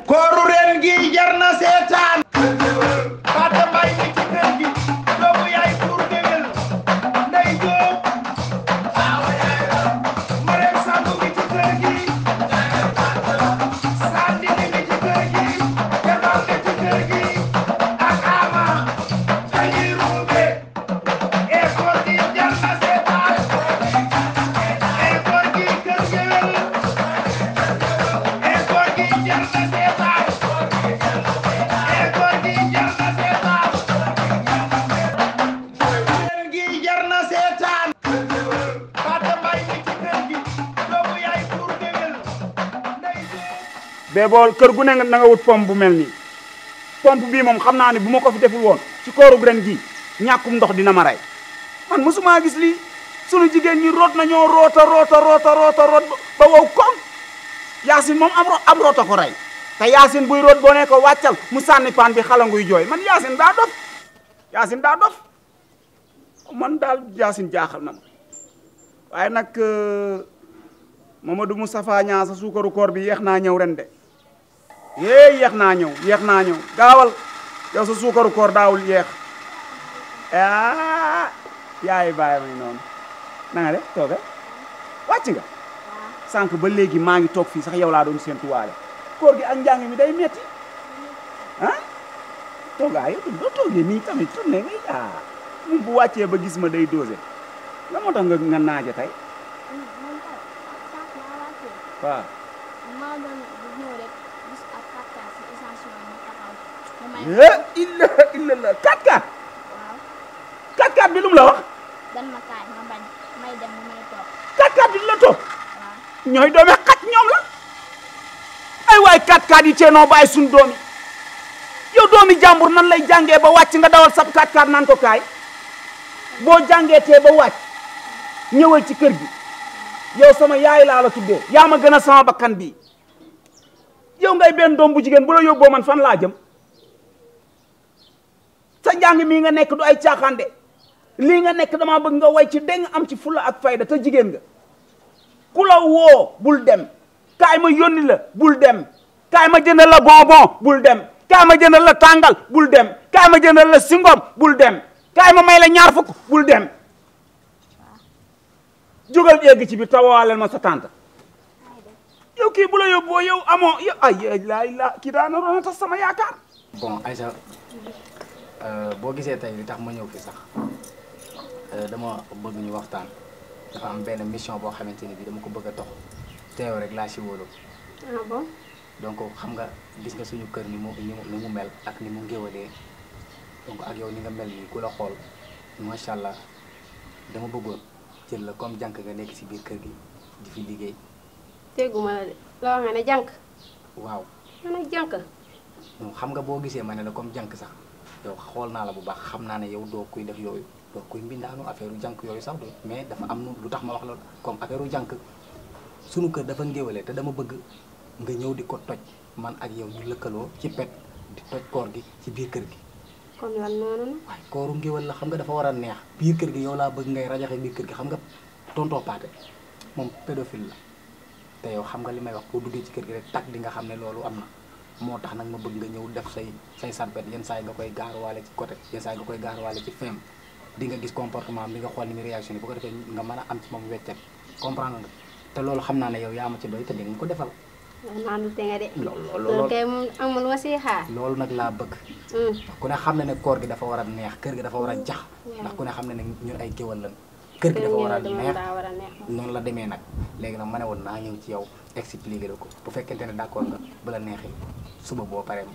kooru ren gi jar na seetaan Fatou Mbaye mi ci kër gi doomu yaay pour géwél Ndey Jóob Marème Samb mi ci kër gi Sandini mi ci kër gi Jamal mi ci kër gi ak Ama dañuy ruube e koor gi jar na seetaan e koor gi kër géwél e koor gi jar na seetaan e koor gi jar na seetaan ren gi jar na seetaan Fatou Mbaye mi ci kër gi doomu yaay pour géwél bee bool kër gu ne na nga wut pompe bu mel nii pompe bii moom xam naa ne bu ma ko fi deful woon ci kooru ren gi ñàkkum ndox dina ma rey man mosuma gis lii sunu jigéen ñi root nañoo root ba wow koŋ Yaasin moom am roota ko rey te Yaasin buy root boo ne ko wàccal mu sànni paan bi xalanguy jooy man Yaasin daa dof man daal Yaasin jaaxal na ma waaye nag Mamadou Moustapha Niang sa suukaru koor bi yeex naa ñëw ren de yeex naa ñëw gaawal yow sa suukaru koor daawul yeex yaay bàyyi may noonu na nga def tooga wàcc nga sànq ba léegi maa ngi toog fii sax yow laa doon séentuwaale koor gi ak njàng mi day metti toogaa yow doo toogee nii tamit tourné ngay moom bu wàccee ba gis ma day dosé la moo tax nga naaje tey waaw illa 4x4 4x4 bi lu mu la wax dan ma kaay ma bañ may dem mu may toog 4x4 bi la toog ñooy doome xaj ñoom la ay waay 4x4 yi ceenoo bàyyi suñ doomi yow doomi jàmbur nan lay jàngee ba wàcc nga dawal sab 4x4 naan ko kaay boo jàngee tee ba wàcc ñëwal ci kër gi yow sama yaay laa la tuddee yaa ma gën a sama bakkan bii yow ngay benn doom bu jigéen bu la yóbboo man fan laa jëm sa njàng mii nga nekk du ay caaxaande lii nga nekk dama bëgg nga way ci deng am ci fulla ak fayda te jigéen nga ku la woo bul dem kaay ma yónni la bul dem kaay ma jëndal la bonbon bul dem kaay ma jëndal la tàngal bul dem kaay ma jëndal la singom bul dem kaay ma may la ñaar fukk bul dem jógal yegg ci biir tawaaleel ma sa tante yow kii bu la yóbboo yow amoo yow ay la kii daana roona tax sama yaakaar bon Aïssa boo gisee tey li tax ma ñëw fi sax dama bëgg ñu waxtaan dafa am benn mission boo xamante ni bi dama ko bëgg a dox teew rek laa si wóolu. ah bon. donc xam nga gis nga suñu kër ni mu mel ak ni mu ngéwalee donc ak yow ni nga mel nii ku la xool macha allah dama bëggoon jël la comme jànk nga nekk si biir kër gi di fi liggéey. dégguma la de loo nga ne jànk. waaw. nga ne jànk. xam nga boo gisee ma ne la comme jànk sax yow xool naa la bu baax xam naa ne yow doo kuy def yooyu doo kuy mbindaanu affaire jànk yooyu sax mais dafa am lu tax ma wax loolu comme affaire jànk sunu kër dafa ngéwale te dama bëgg nga ñëw di ko toj man ak yow ñu lëkkaloo ci pet di toj koor gi ci biir kër gi. comme lan noonu na. waaye kooru ngéwal la xam nga dafa war a neex biir kër gi yow laa bëgg ngay rajaxe biir kër gi xam nga tonton Paate moom pédophile la te yow xam nga li may wax boo duggee ci kër gi rek tag di nga xam ne loolu am na moo tax nag ma bëgg nga ñëw def say sarpet yenn saa yi nga koy gaaruwaale ci côté yenn saa yi nga koy gaaruwaale ci fem di nga gis comportement bi nga xool ni muy réaction bu ko defee nga mën a am ci moom weccet comprendre nga te loolu xam naa ne yow yaa ma ci doy te di nga ko defal. naan te nga de. loolu kay moom amul ma si xaar. loolu nag laa bëgg. ku ne xam na ne koor gi dafa war a neex kër gi dafa war a jax ndax ku ne xam na ne ñun ay géwal lan kër gi dafa war a neex noonu la demee nag léegi nag ma ne woon naa ñëw ci yow expliquer la ko bu fekkente ne d'accord nga bu la neexee suba boo paree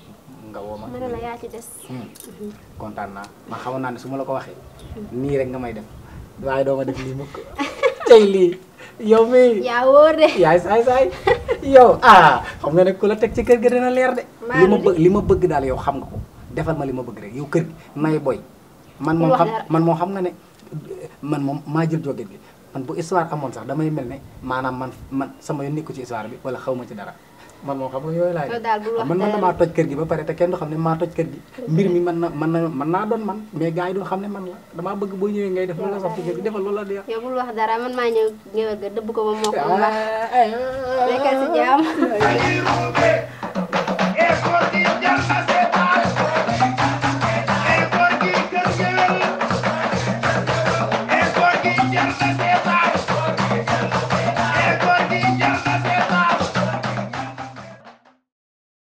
nga woo ma. ma ne la yaa ci des. kontaan naa man xamoon naa ne su ma la ko waxee nii rek nga may def waaye doo ma def lii mukk tey lii yow mii. yaa wóor de. yaay saay yow xam nga ne ku la teg ci kër gi dina leer de. li ma bëgg daal yow xam nga ko defal ma li ma bëgg rek yow kër gi may boy man moom xam nga ne man moom maa jël joget gi man bu histoire amoon sax damay mel ne maanaam man sama yoon nekku ci histoire bi wala xaw ma ci dara man moom xam nga yooyu laay man damaa toj kër gi ba pare te kenn du xam ne maa toj kër gi mbir mi mën naa doon man mais gars yi du xam ne man la damaa bëgg boo ñëwee ngay def loolu la sax ci kër gi defal loolu la di yow bul wax dara man maa ñëw ñëwal ga dëbb ko ba moo ko wax nekkal si jàmm jar na